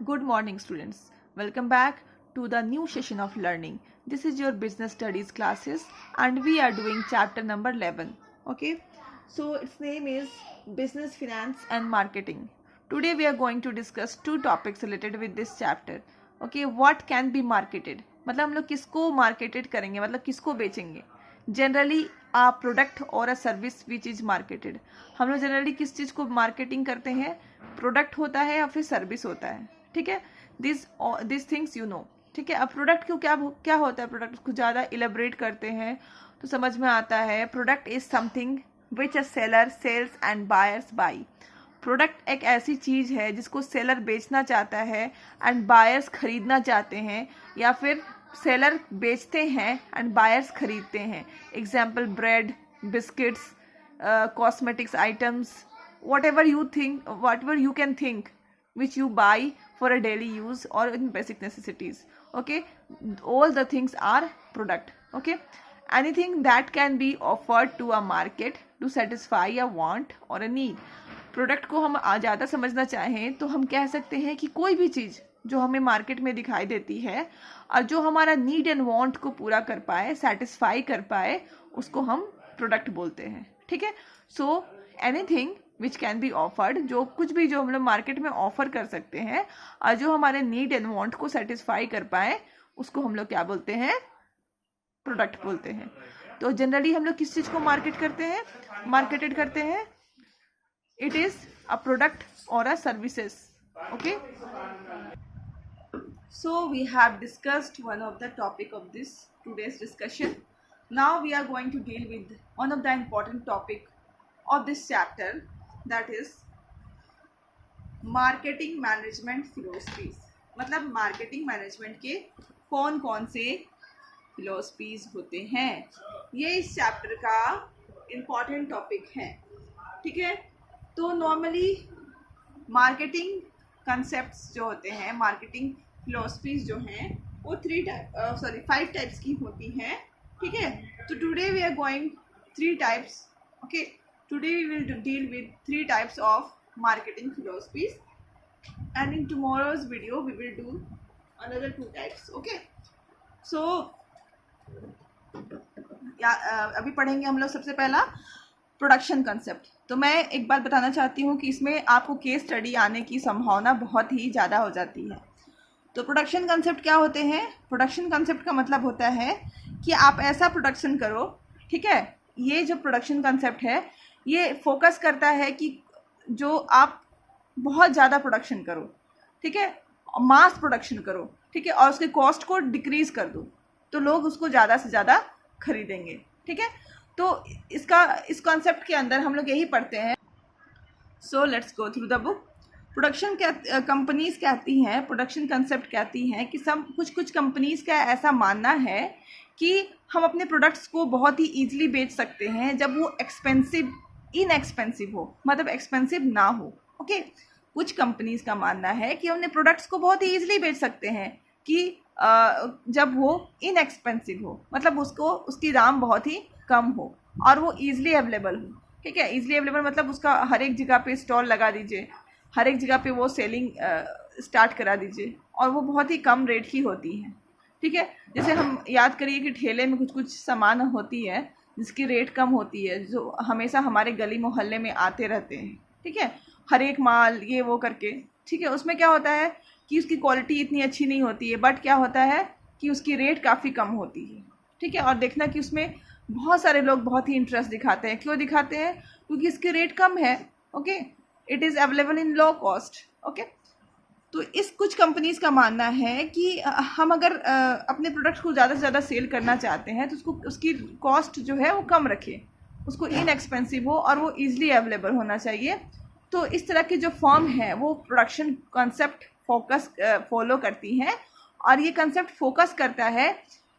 Good morning, students. Welcome back to the new session of learning. This is your business studies classes, and we are doing chapter number 11. Okay, so its name is business, finance, and marketing. Today, we are going to discuss two topics related with this chapter. Okay, what can be marketed? मतलब हम लोग किसको marketed करेंगे, मतलब किसको बेचेंगे. Generally आ product और a service which is marketed. हम लोग जनरली किस चीज़ को मार्केटिंग करते हैं? प्रोडक्ट होता है या फिर सर्विस होता है. ठीक है, दिस थिंग्स यू नो. ठीक है, अब प्रोडक्ट क्यों क्या होता है? प्रोडक्ट को ज़्यादा इलेबरेट करते हैं तो समझ में आता है. Product is something which a seller sales and buyers by. Product एक ऐसी चीज़ है जिसको सेलर बेचना चाहता है एंड बायर्स खरीदना चाहते हैं, या फिर सेलर बेचते हैं एंड बायर्स खरीदते हैं. Example bread, biscuits, cosmetics items, what ever you can think which you buy for a daily use or in basic necessities. Okay, all the things are product. Okay, anything that can be offered to a market to satisfy a want or a need. Product को हम ज़्यादा समझना चाहें तो हम कह सकते हैं कि कोई भी चीज़ जो हमें मार्केट में दिखाई देती है और जो हमारा नीड एंड वांट को पूरा कर पाए, सेटिस्फाई कर पाए, उसको हम प्रोडक्ट बोलते हैं. ठीक है, so anything which can be offered, जो कुछ भी जो हम लोग मार्केट में ऑफर कर सकते हैं और जो हमारे नीड एंड वांट को सेटिस्फाई कर पाए, उसको हम लोग क्या बोलते हैं? प्रोडक्ट बोलते हैं. तो जनरली हम लोग किस चीज़ को मार्केटेड करते हैं? इट इज अ प्रोडक्ट और a services. Okay, so we have discussed one of the topic of this today's discussion. Now we are going to deal with one of the important topic of this chapter, that is marketing management philosophies. मतलब marketing management के कौन कौन से philosophies होते हैं, ये इस chapter का इम्पॉर्टेंट टॉपिक है. ठीक है, तो नॉर्मली मार्केटिंग कंसेप्ट्स जो होते हैं, मार्केटिंग फिलोसफीज जो हैं, वो 5 टाइप्स की होती हैं. ठीक है, तो today we are going 3 types. Okay, today we will deal with 3 types of marketing philosophies, and in tomorrow's video we will do another 2 types. Okay, so अभी पढ़ेंगे हम लोग सबसे पहला प्रोडक्शन कंसेप्ट. तो मैं एक बात बताना चाहती हूँ कि इसमें आपको केस स्टडी आने की संभावना बहुत ही ज़्यादा हो जाती है. तो प्रोडक्शन कंसेप्ट क्या होते हैं? प्रोडक्शन कंसेप्ट का मतलब होता है कि आप ऐसा प्रोडक्शन करो. ठीक है, ये जो प्रोडक्शन कंसेप्ट है ये फोकस करता है कि जो आप बहुत ज़्यादा प्रोडक्शन करो. ठीक है, मास प्रोडक्शन करो. ठीक है, और उसके कॉस्ट को डिक्रीज कर दो तो लोग उसको ज़्यादा से ज़्यादा खरीदेंगे. ठीक है, तो इस कॉन्सेप्ट के अंदर हम लोग यही पढ़ते हैं. So let's go through the book. Production companies कहती हैं, प्रोडक्शन कंसेप्ट कहती हैं कि कुछ कंपनीज का ऐसा मानना है कि हम अपने प्रोडक्ट्स को बहुत ही ईजिली बेच सकते हैं जब वो इनएक्सपेंसिव हो, मतलब एक्सपेंसिव ना हो. ओके, कुछ कंपनीज का मानना है कि हमने प्रोडक्ट्स को बहुत ही ईजिली बेच सकते हैं कि जब वो इनएक्सपेंसिव हो, मतलब उसकी दाम बहुत ही कम हो और वो ईजिली अवेलेबल हो. ठीक है, ईजिली अवेलेबल मतलब उसका हर एक जगह पे स्टॉल लगा दीजिए, हर एक जगह पे वो सेलिंग स्टार्ट करा दीजिए और वो बहुत ही कम रेट की होती है. ठीक है, जैसे हम याद करिए कि ठेले में कुछ सामान होती है जिसकी रेट कम होती है, जो हमेशा हमारे गली मोहल्ले में आते रहते हैं. ठीक है, हर एक माल ये वो करके. ठीक है, उसमें क्या होता है कि उसकी क्वालिटी इतनी अच्छी नहीं होती है, बट क्या होता है कि उसकी रेट काफ़ी कम होती है. ठीक है, और देखना कि उसमें बहुत सारे लोग बहुत ही इंटरेस्ट दिखाते हैं. क्यों दिखाते हैं? क्योंकि इसकी रेट कम है. Okay, it is available in low cost. Okay, तो इस कुछ कंपनीज का मानना है कि हम अगर अपने प्रोडक्ट को ज़्यादा से ज़्यादा सेल करना चाहते हैं तो उसकी कॉस्ट जो है वो कम रखें, उसको इनएक्सपेंसिव हो और वो ईजिली अवेलेबल होना चाहिए. तो इस तरह की जो फॉर्म है वो प्रोडक्शन कंसेप्ट फॉलो करती हैं, और ये कंसेप्ट फोकस करता है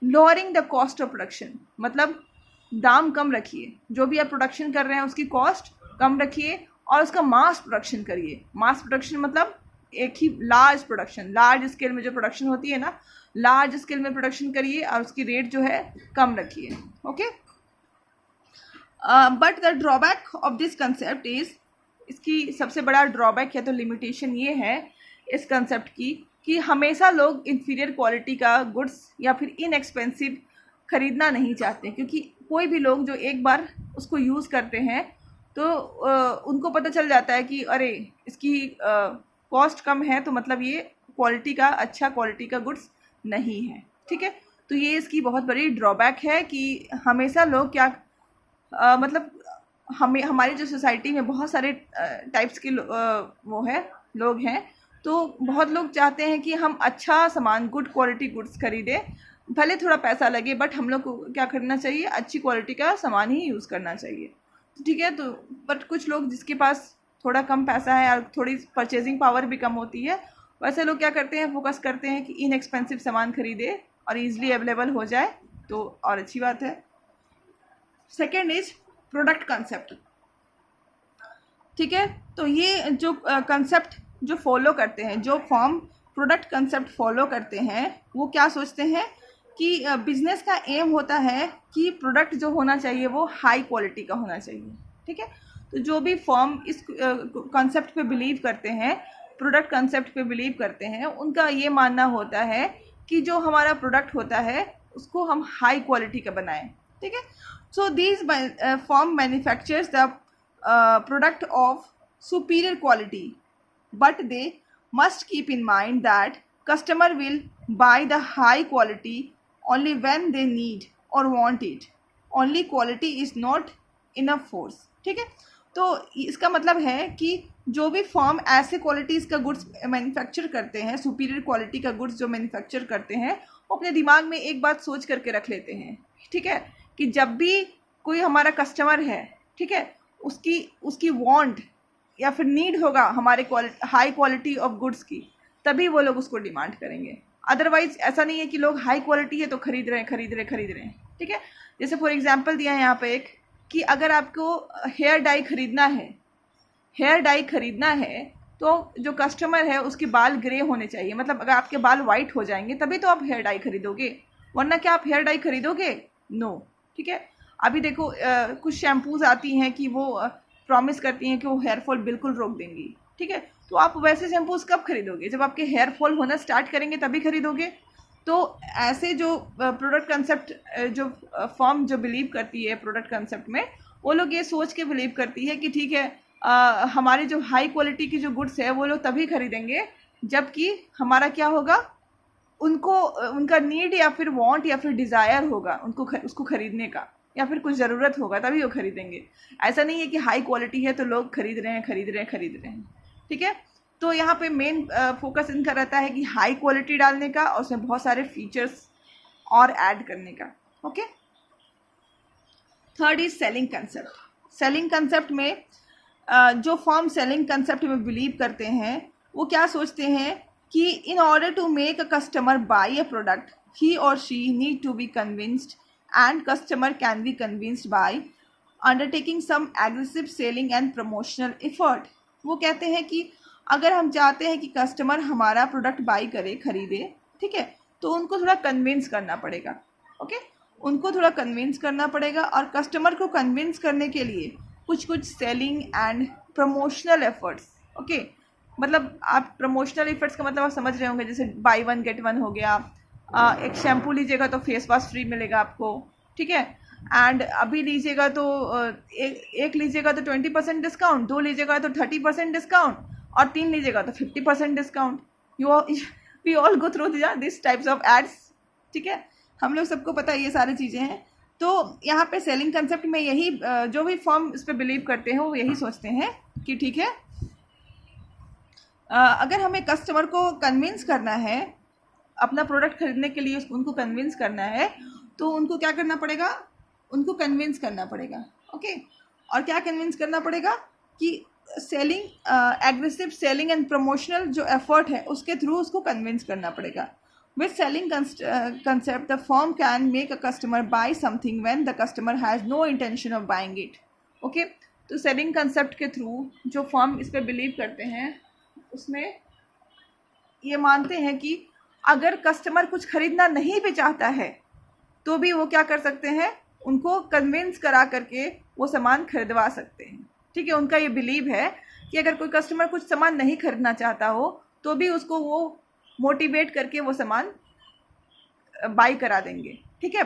lowering the cost of production. मतलब दाम कम रखिए, जो भी आप प्रोडक्शन कर रहे हैं उसकी कॉस्ट कम रखिए और उसका मास प्रोडक्शन करिए. मास प्रोडक्शन मतलब एक ही लार्ज प्रोडक्शन, लार्ज स्केल में जो प्रोडक्शन होती है ना, लार्ज स्केल में प्रोडक्शन करिए और उसकी रेट जो है कम रखिए. Okay, but the drawback of this concept is, इसकी सबसे बड़ा ड्रॉबैक या तो लिमिटेशन ये है इस कंसेप्ट की कि हमेशा लोग इन्फीरियर क्वालिटी का गुड्स या फिर इनएक्सपेंसिव ख़रीदना नहीं चाहते, क्योंकि कोई भी लोग जो एक बार उसको यूज़ करते हैं तो उनको पता चल जाता है कि अरे इसकी कॉस्ट कम है तो मतलब ये क्वालिटी का अच्छा क्वालिटी का गुड्स नहीं है। ठीक है, तो ये इसकी बहुत बड़ी ड्रॉबैक है कि हमेशा लोग क्या मतलब हमारी जो सोसाइटी में बहुत सारे टाइप्स के लोग हैं, तो बहुत लोग चाहते हैं कि हम अच्छा सामान गुड क्वालिटी गुड्स खरीदें, भले थोड़ा पैसा लगे बट हम लोग को क्या करना चाहिए, अच्छी क्वालिटी का सामान ही यूज़ करना चाहिए। ठीक है, तो बट कुछ लोग जिसके पास थोड़ा कम पैसा है और थोड़ी परचेजिंग पावर भी कम होती है, वैसे लोग क्या करते हैं, फोकस करते हैं कि इनएक्सपेंसिव सामान खरीदे और ईजिली अवेलेबल हो जाए, तो और अच्छी बात है। Second is product concept. ठीक है, तो ये जो कंसेप्ट जो फॉलो करते हैं, जो फॉर्म प्रोडक्ट कंसेप्ट फॉलो करते हैं, वो क्या सोचते हैं कि बिजनेस का एम होता है कि प्रोडक्ट जो होना चाहिए वो हाई क्वालिटी का होना चाहिए। ठीक है, तो जो भी फॉर्म इस कॉन्सेप्ट पे बिलीव करते हैं, प्रोडक्ट कंसेप्ट पे बिलीव करते हैं, उनका ये मानना होता है कि जो हमारा प्रोडक्ट होता है उसको हम हाई क्वालिटी का बनाएं। ठीक है, so these firm manufactures the product of superior quality, but they must keep in mind that customer will buy the high quality only when they need or want it. Only quality is not enough force. ठीक है, तो इसका मतलब है कि जो भी form ऐसे क्वालिटीज़ का गुड्स मैन्युफैक्चर करते हैं, सुपीरियर क्वालिटी का गुड्स जो मैन्युफैक्चर करते हैं, वो अपने दिमाग में एक बात सोच करके रख लेते हैं। ठीक है, कि जब भी कोई हमारा कस्टमर है, ठीक है, उसकी वांट या फिर नीड होगा हमारे हाई क्वालिटी ऑफ गुड्स की, तभी वो लोग उसको डिमांड करेंगे। अदरवाइज ऐसा नहीं है कि लोग हाई क्वालिटी है तो खरीद रहे हैं। ठीक है, जैसे फॉर एग्जांपल दिया है यहाँ पे एक कि अगर आपको हेयर डाई खरीदना है तो जो कस्टमर है उसके बाल ग्रे होने चाहिए, मतलब अगर आपके बाल वाइट हो जाएंगे तभी तो आप हेयर डाई खरीदोगे, वरना क्या आप हेयर डाई खरीदोगे? नो। ठीक है, अभी देखो कुछ शैम्पूज आती हैं कि वो प्रॉमिस करती हैं कि वो हेयर फॉल बिल्कुल रोक देंगी। ठीक है, तो आप वैसे शैम्पूज कब खरीदोगे? जब आपके हेयर फॉल होना स्टार्ट करेंगे तभी खरीदोगे। तो ऐसे जो प्रोडक्ट कंसेप्ट जो फॉर्म जो बिलीव करती है प्रोडक्ट कंसेप्ट में, वो लोग ये सोच के बिलीव करती है कि ठीक है हमारी जो हाई क्वालिटी की जो गुड्स है वो लोग तभी खरीदेंगे जबकि हमारा क्या होगा, उनको उनका नीड या फिर वांट या फिर डिज़ायर होगा उसको खरीदने का, या फिर कुछ ज़रूरत होगा तभी वो खरीदेंगे। ऐसा नहीं है कि हाई क्वालिटी है तो लोग खरीद रहे हैं। ठीक है, तो यहाँ पे मेन फोकस इनका रहता है कि हाई क्वालिटी डालने का और उसमें बहुत सारे फीचर्स और ऐड करने का। Okay, third is selling concept. Selling concept में जो फॉर्म सेलिंग कंसेप्ट में बिलीव करते हैं वो क्या सोचते हैं कि in order to make a customer buy a product he और she need to be convinced and customer can be convinced by undertaking some aggressive selling and promotional effort. वो कहते हैं कि अगर हम चाहते हैं कि कस्टमर हमारा प्रोडक्ट बाई करे, खरीदे, ठीक है, तो उनको थोड़ा कन्विंस करना पड़ेगा। ओके, उनको थोड़ा कन्विंस करना पड़ेगा और कस्टमर को कन्विंस करने के लिए कुछ selling and promotional efforts. Okay, मतलब आप प्रमोशनल एफर्ट्स का मतलब आप समझ रहे होंगे, जैसे बाई वन गेट वन हो गया, एक शैम्पू लीजिएगा तो फेस वॉश फ्री मिलेगा आपको। ठीक है, एंड अभी लीजिएगा तो एक लीजिएगा तो 20% डिस्काउंट, 2 लीजिएगा तो 30% डिस्काउंट और 3 लीजिएगा तो 50% discount. We all go through this types of ads. ठीक है, हम लोग सबको पता है ये सारी चीज़ें हैं। तो यहाँ पे सेलिंग कंसेप्ट में यही जो भी फर्म इस पर बिलीव करते हैं वो यही सोचते हैं कि ठीक है अगर हमें कस्टमर को कन्विंस करना है अपना प्रोडक्ट खरीदने के लिए, उनको कन्विंस करना है, तो उनको क्या करना पड़ेगा, उनको कन्विंस करना पड़ेगा। ओके, और क्या कन्विंस करना पड़ेगा कि selling aggressive selling and promotional जो एफर्ट है उसके थ्रू उसको कन्विंस करना पड़ेगा। With selling concept the firm can make a customer buy something when the customer has no intention of buying it. Okay, तो सेलिंग कंसेप्ट के through जो firm इस पर बिलीव करते हैं उसमें ये मानते हैं कि अगर कस्टमर कुछ खरीदना नहीं भी चाहता है तो भी वो क्या कर सकते हैं, उनको कन्विंस करा करके वो सामान खरीदवा सकते हैं। ठीक है, उनका ये बिलीव है कि अगर कोई कस्टमर कुछ सामान नहीं खरीदना चाहता हो तो भी उसको वो मोटिवेट करके वो सामान बाई करा देंगे, ठीक है।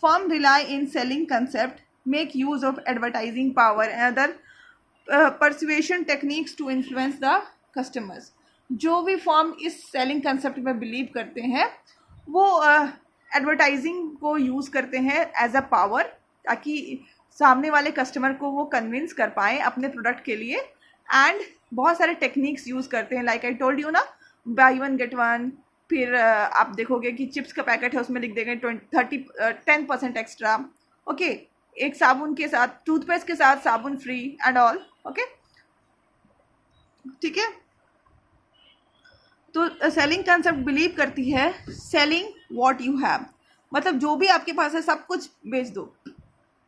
Firm rely in selling concept, make use of advertising power and other persuasion techniques to influence the customers. जो भी फर्म इस सेलिंग कंसेप्ट में बिलीव करते हैं वो एडवर्टाइजिंग को यूज़ करते हैं एज अ पावर, ताकि सामने वाले कस्टमर को वो कन्विंस कर पाएँ अपने प्रोडक्ट के लिए। एंड बहुत सारे टेक्निक्स यूज़ करते हैं, लाइक आई टोल्ड यू ना, बाई वन गेट वन। फिर आप देखोगे कि चिप्स का पैकेट है, उसमें लिख देंगे 10% एक्स्ट्रा, ओके। एक साबुन के साथ, टूथपेस्ट के साथ साबुन फ्री एंड ऑल, ओके, ठीक है। तो सेलिंग कंसेप्ट बिलीव करती है सेलिंग व्हाट यू हैव, मतलब जो भी आपके पास है सब कुछ बेच दो।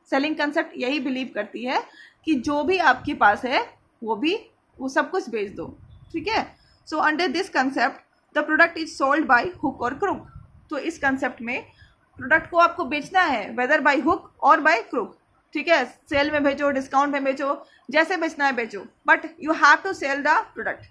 सेलिंग कंसेप्ट यही बिलीव करती है कि जो भी आपके पास है वो सब कुछ बेच दो, ठीक है। So under this concept the product is sold by hook और क्रुक। तो इस कंसेप्ट में प्रोडक्ट को आपको बेचना है वेदर बाय हुक और बाय क्रुक, ठीक है। सेल में बेचो, डिस्काउंट में बेचो, जैसे बेचना है बेचो, but you have to sell the product.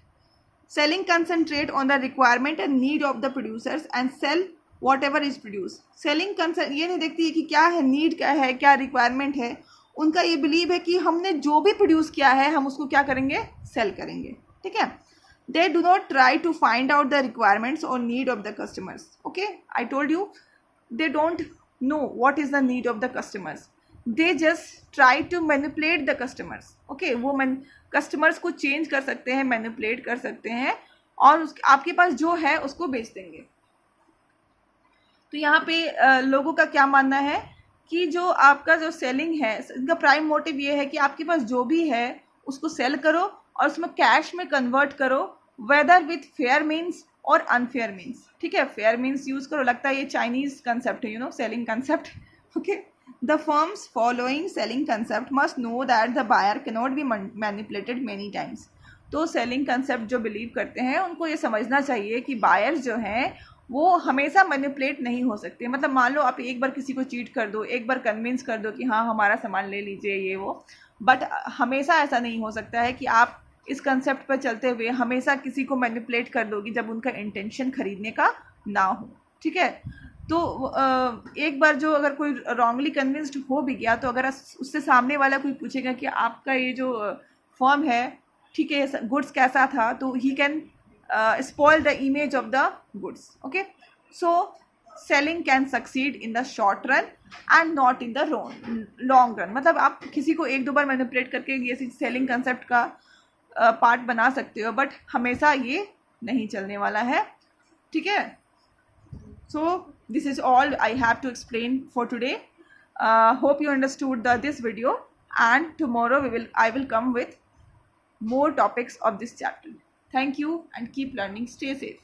Selling concentrate on the requirement and need of the producers and sell whatever is produce. Selling concern ये नहीं देखती है कि क्या है, नीड क्या है, क्या रिक्वायरमेंट है। उनका ये बिलीव है कि हमने जो भी प्रोड्यूस किया है हम उसको क्या करेंगे, सेल करेंगे, ठीक है। They do not try to find out the requirements और need of the customers, okay. I told you they don't know what is the need of the customers, they just try to manipulate the customers, okay. वो customers को change कर सकते हैं, manipulate कर सकते हैं और आपके पास जो है उसको बेच देंगे। तो यहाँ पे लोगों का क्या मानना है कि जो आपका जो सेलिंग है, इनका प्राइम मोटिव ये है कि आपके पास जो भी है उसको सेल करो और उसमें कैश में कन्वर्ट करो, वेदर विथ फेयर मीन्स और अनफेयर मीन्स, ठीक है। फेयर मीन्स यूज़ करो, लगता है ये चाइनीज़ कंसेप्ट है, you know, selling concept, okay. The firms following selling concept must know that the buyer can not be manipulated many times. तो selling concept जो बिलीव करते हैं उनको ये समझना चाहिए कि बायर्स जो हैं वो हमेशा मैनिपुलेट नहीं हो सकते। मतलब मान लो आप एक बार किसी को चीट कर दो, एक बार कन्विंस कर दो कि हाँ हमारा सामान ले लीजिए ये वो, बट हमेशा ऐसा नहीं हो सकता है कि आप इस कंसेप्ट पर चलते हुए हमेशा किसी को मैनिपुलेट कर दोगी जब उनका इंटेंशन खरीदने का ना हो, ठीक है। तो एक बार जो अगर कोई रॉन्गली कन्विंस्ड हो भी गया तो अगर उससे सामने वाला कोई पूछेगा कि आपका ये जो फर्म है, ठीक है, गुड्स कैसा था, तो he can spoil the image of the goods, okay. So selling can succeed in the short run and not in the long run। मतलब आप किसी को एक दो बार मैनिपुलेट करके ये सेलिंग कंसेप्ट का पार्ट बना सकते हो, बट हमेशा ये नहीं चलने वाला है, ठीक है। So this is all I have to explain for today. Hope you understood this video and tomorrow I will come with more topics of this chapter. Thank you and keep learning. Stay safe.